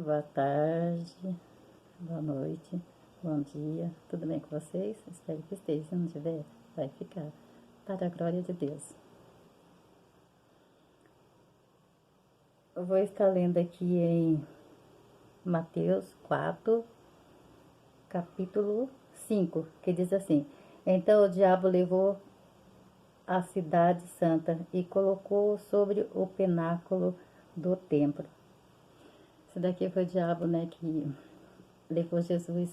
Boa tarde, boa noite, bom dia, tudo bem com vocês? Espero que esteja, se não tiver, vai ficar, para a glória de Deus. Eu vou estar lendo aqui em Mateus 4, capítulo 5, que diz assim: Então o diabo levou a cidade santa e colocou sobre o pináculo do templo. Esse daqui foi o diabo, né, que levou Jesus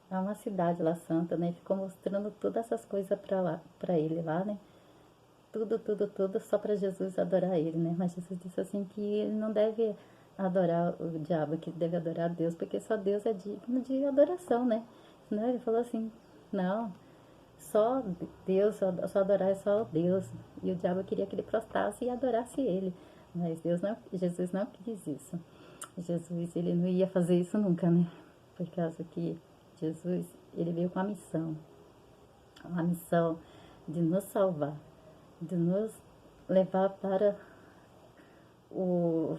a uma cidade lá santa, né? Ficou mostrando todas essas coisas para lá, para ele lá, né? Tudo só para Jesus adorar ele, né? Mas Jesus disse assim que ele não deve adorar o diabo, que deve adorar Deus, porque só Deus é digno de adoração, né? Não, ele falou assim, não, só Deus, só adorar é só Deus. E o diabo queria que ele prostrasse e adorasse ele. Mas Jesus não quis isso. Jesus, ele não ia fazer isso nunca, né? Por causa que Jesus, ele veio com uma missão de nos salvar, de nos levar para o,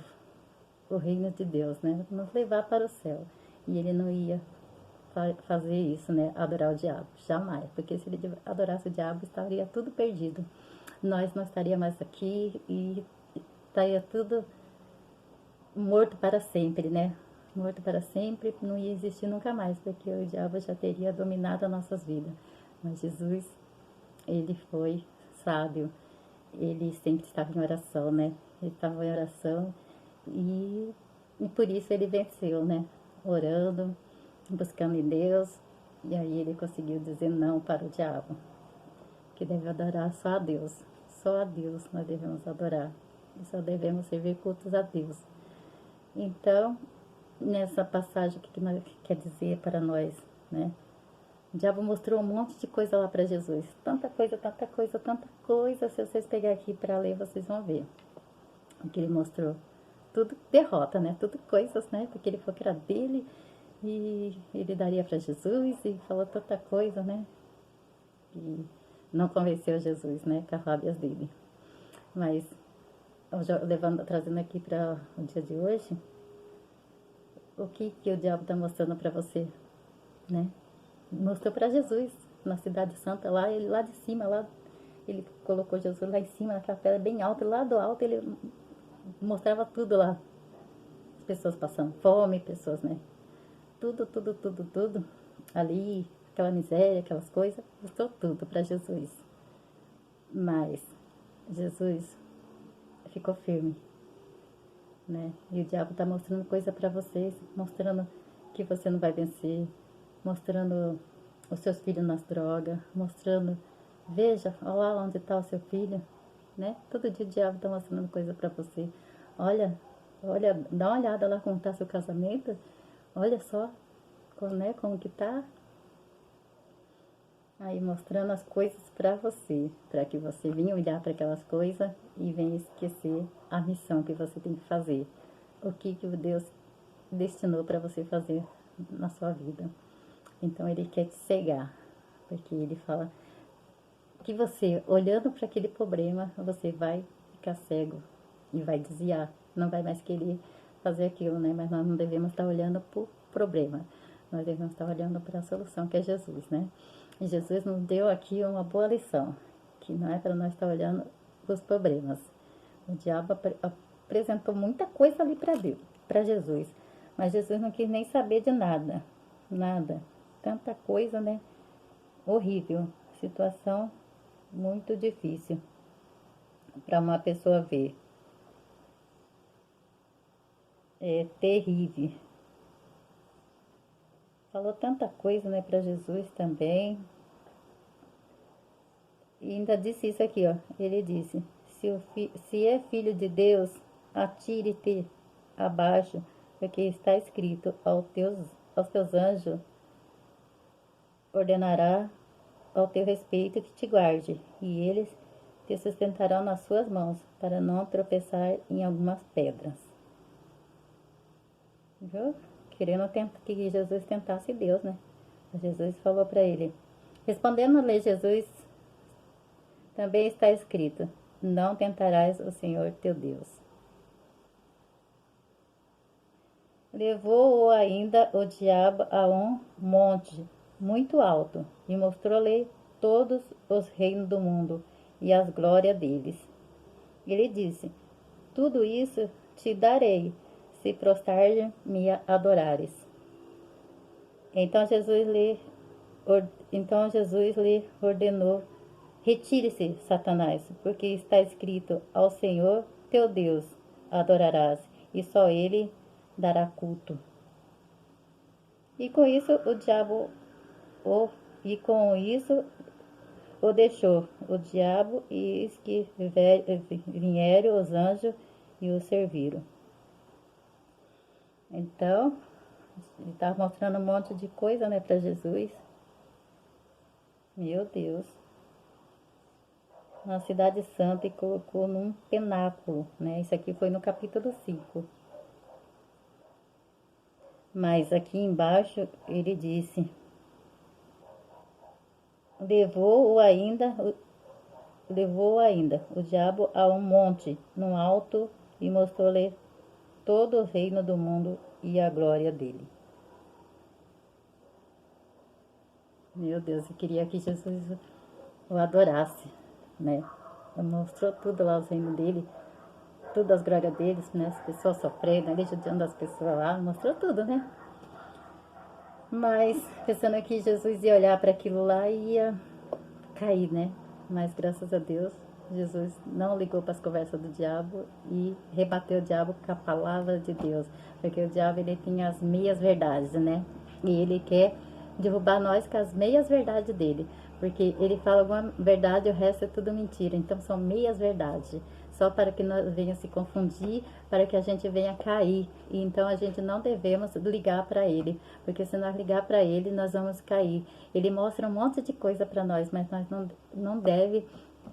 o reino de Deus, né? Nos levar para o céu. E ele não ia fazer isso, né? Adorar o diabo, jamais. Porque se ele adorasse o diabo, estaria tudo perdido. Nós não estaríamos mais aqui e estaria tudo morto para sempre, né? Morto para sempre, não ia existir nunca mais, porque o diabo já teria dominado as nossas vidas. Mas Jesus, ele foi sábio, ele sempre estava em oração, né? Ele estava em oração e por isso ele venceu, né? Orando, buscando em Deus, e aí ele conseguiu dizer não para o diabo, que deve adorar só a Deus nós devemos adorar, e só devemos servir cultos a Deus. Então, nessa passagem, o que quer dizer para nós, né? O diabo mostrou um monte de coisa lá para Jesus. Tanta coisa, tanta coisa, tanta coisa. Se vocês pegarem aqui para ler, vocês vão ver o que ele mostrou. Tudo derrota, né? Tudo coisas, né? Porque ele falou que era dele e ele daria para Jesus e falou tanta coisa, né? E não convenceu Jesus, né? Com as lábias dele. Mas, trazendo aqui para o dia de hoje, o que o diabo está mostrando para você, né? Mostrou para Jesus na cidade santa lá, ele lá de cima, lá ele colocou Jesus lá em cima, naquela pedra bem alta, lá do alto ele mostrava tudo lá. As pessoas passando fome, pessoas, né? Tudo. Ali, aquela miséria, aquelas coisas, mostrou tudo para Jesus. Mas Jesus ficou firme, né? E o diabo tá mostrando coisa para vocês, mostrando que você não vai vencer, mostrando os seus filhos nas drogas, mostrando, veja, olha lá onde está o seu filho, né? Todo dia o diabo está mostrando coisa para você. Olha, dá uma olhada lá como está seu casamento, olha só, como que tá. Aí mostrando as coisas para você, para que você venha olhar para aquelas coisas e venha esquecer a missão que você tem que fazer. O que Deus destinou para você fazer na sua vida. Então ele quer te cegar, porque ele fala que você, olhando para aquele problema, você vai ficar cego e vai desviar, não vai mais querer fazer aquilo, né? Mas nós não devemos estar olhando para o problema, nós devemos estar olhando para a solução, que é Jesus, né? E Jesus nos deu aqui uma boa lição, que não é para nós estar olhando os problemas. O diabo apresentou muita coisa ali para Deus, para Jesus, mas Jesus não quis nem saber de nada, nada. Tanta coisa, né? Horrível, situação muito difícil para uma pessoa ver. É terrível. Falou tanta coisa, né, para Jesus também. E ainda disse isso aqui, ó. Ele disse: se é filho de Deus, atire-te abaixo, porque está escrito: aos teus anjos ordenará ao teu respeito que te guarde, e eles te sustentarão nas suas mãos, para não tropeçar em algumas pedras. Viu? Querendo que Jesus tentasse Deus, né? Jesus falou para ele. Respondendo a lei, Jesus também está escrito: não tentarás o Senhor teu Deus. Levou-o ainda o diabo a um monte muito alto e mostrou-lhe todos os reinos do mundo e as glórias deles. Ele disse: Tudo isso te darei, se prostrar-me adorares. Então Jesus lhe ordenou: Retire-se, Satanás, porque está escrito: Ao Senhor teu Deus adorarás, e só ele dará culto. E com isso o diabo o e com isso o deixou o diabo, e eis que vieram os anjos e o serviram. Então, ele estava mostrando um monte de coisa, né, para Jesus. Meu Deus. Na cidade santa, e colocou num penáculo, né? Isso aqui foi no capítulo 5. Mas aqui embaixo ele disse: levou ainda o diabo a um monte no alto e mostrou-lhe todo o reino do mundo e a glória dele. Meu Deus, eu queria que Jesus o adorasse, né? Ele mostrou tudo lá, os reinos dele, tudo as glórias deles, né? As pessoas sofrendo, né? Ajudando as pessoas lá, mostrou tudo, né? Mas pensando que Jesus ia olhar para aquilo lá e ia cair, né? Mas graças a Deus, Jesus não ligou para as conversas do diabo e rebateu o diabo com a palavra de Deus. Porque o diabo, ele tem as meias verdades, né? E ele quer derrubar nós com as meias verdades dele. Porque ele fala uma verdade e o resto é tudo mentira. Então são meias verdades. Só para que nós venha se confundir, para que a gente venha cair. E então a gente não devemos ligar para ele, porque se nós ligar para ele, nós vamos cair. Ele mostra um monte de coisa para nós, mas nós não deve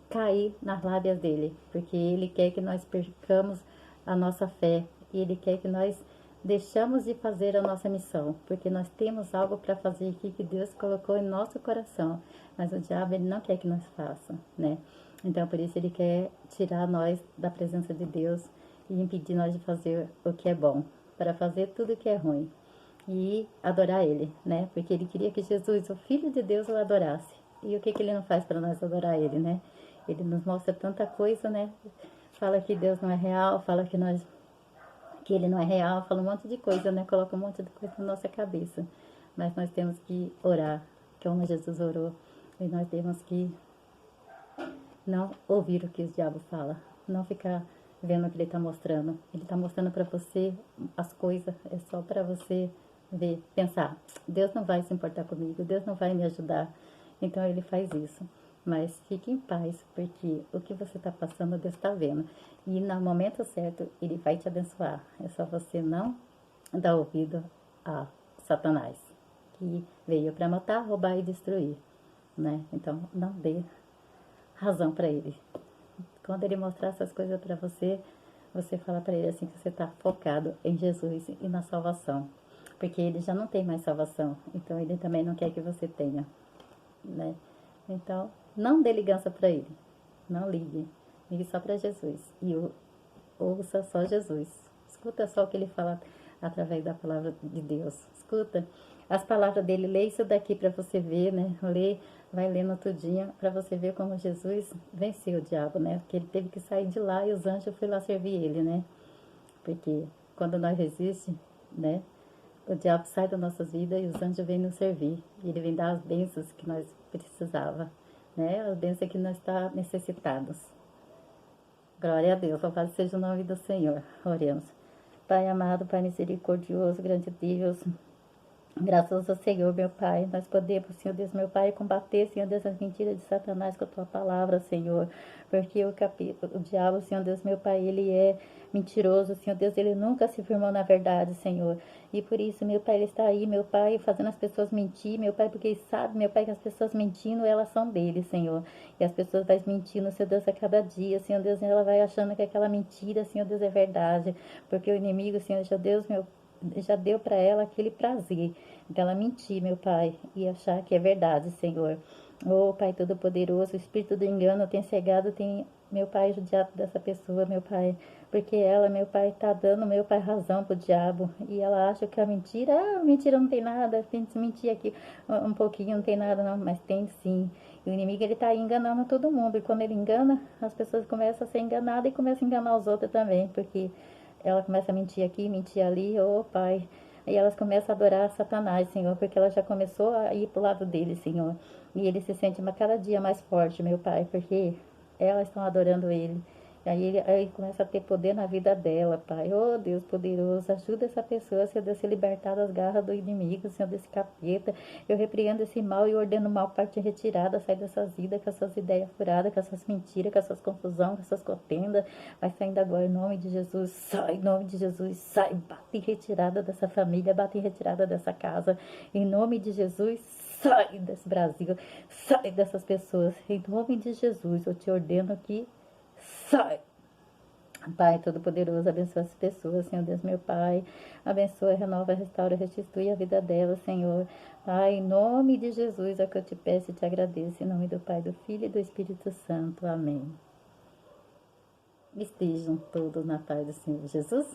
cair nas lábias dele, porque ele quer que nós percamos a nossa fé, e ele quer que nós deixamos de fazer a nossa missão, porque nós temos algo para fazer aqui que Deus colocou em nosso coração, mas o diabo, ele não quer que nós façamos, né? Então, por isso, ele quer tirar nós da presença de Deus e impedir nós de fazer o que é bom, para fazer tudo o que é ruim e adorar ele, né? Porque ele queria que Jesus, o Filho de Deus, o adorasse. E o que ele não faz para nós adorar ele, né? Ele nos mostra tanta coisa, né? Fala que Deus não é real, fala que ele não é real, fala um monte de coisa, né? Coloca um monte de coisa na nossa cabeça. Mas nós temos que orar, como Jesus orou, e nós temos que não ouvir o que o diabo fala, não ficar vendo o que ele está mostrando. Ele está mostrando para você as coisas, é só para você ver, pensar: Deus não vai se importar comigo, Deus não vai me ajudar. Então ele faz isso. Mas fique em paz, porque o que você está passando, Deus está vendo. E no momento certo, ele vai te abençoar. É só você não dar ouvido a Satanás, que veio para matar, roubar e destruir, né? Então não dê razão para ele. Quando ele mostrar essas coisas para você, você fala para ele assim que você está focado em Jesus e na salvação, porque ele já não tem mais salvação, então ele também não quer que você tenha, né? Então não dê ligança para ele, não ligue, ligue só para Jesus e ouça só Jesus, escuta só o que ele fala através da palavra de Deus, escuta as palavras dele, lê isso daqui para você ver, né? Vai lendo tudinho para você ver como Jesus venceu o diabo, né? Porque ele teve que sair de lá e os anjos foram lá servir ele, né? Porque quando nós resistimos, né? O diabo sai das nossas vidas e os anjos vêm nos servir. E ele vem dar as bênçãos que nós precisávamos, né? As bênçãos que nós estamos necessitados. Glória a Deus, louvado seja o nome do Senhor. Oremos. Pai amado, Pai misericordioso, grande Deus, graças ao Senhor, meu Pai, nós podemos, Senhor Deus, meu Pai, combater, Senhor Deus, as mentiras de Satanás com a Tua palavra, Senhor, porque o diabo, Senhor Deus, meu Pai, ele é mentiroso, Senhor Deus, ele nunca se firmou na verdade, Senhor, e por isso, meu Pai, ele está aí, meu Pai, fazendo as pessoas mentir, meu Pai, porque ele sabe, meu Pai, que as pessoas mentindo, elas são dele, Senhor, e as pessoas vão mentindo, Senhor Deus, a cada dia, Senhor Deus, ela vai achando que aquela mentira, Senhor Deus, é verdade, porque o inimigo, Senhor Deus, já deu para ela aquele prazer dela mentir, meu Pai, e achar que é verdade, Senhor. Oh, Pai Todo-Poderoso, o espírito do engano tem cegado, tem meu pai, judiado dessa pessoa, meu pai, porque ela, meu pai, tá dando, meu pai, razão pro diabo, e ela acha que a mentira, mentira não tem nada, tem que mentir aqui um pouquinho, não tem nada não, mas tem sim. E o inimigo, ele tá aí enganando todo mundo, e quando ele engana, as pessoas começam a ser enganadas e começam a enganar os outros também, porque ela começa a mentir aqui, mentir ali, ô pai, e elas começam a adorar Satanás, Senhor, porque ela já começou a ir pro lado dele, Senhor. E ele se sente cada dia mais forte, meu pai, porque elas estão adorando ele. E aí ele começa a ter poder na vida dela, Pai. Oh, Deus poderoso, ajuda essa pessoa, Senhor Deus, a se libertar das garras do inimigo, Senhor, desse capeta. Eu repreendo esse mal e ordeno o mal parte retirada, sai dessas vidas, com essas ideias furadas, com essas mentiras, com essas confusões, com essas contendas. Vai saindo agora, em nome de Jesus, sai, em nome de Jesus, sai, bate em retirada dessa família, bate em retirada dessa casa. Em nome de Jesus, sai desse Brasil, sai dessas pessoas. Em nome de Jesus, eu te ordeno que sai. Pai Todo-Poderoso, abençoa as pessoas, Senhor Deus, meu Pai. Abençoa, renova, restaura, restitui a vida delas, Senhor. Pai, em nome de Jesus, é o que eu te peço e te agradeço. Em nome do Pai, do Filho e do Espírito Santo. Amém. Estejam todos na paz do Senhor Jesus.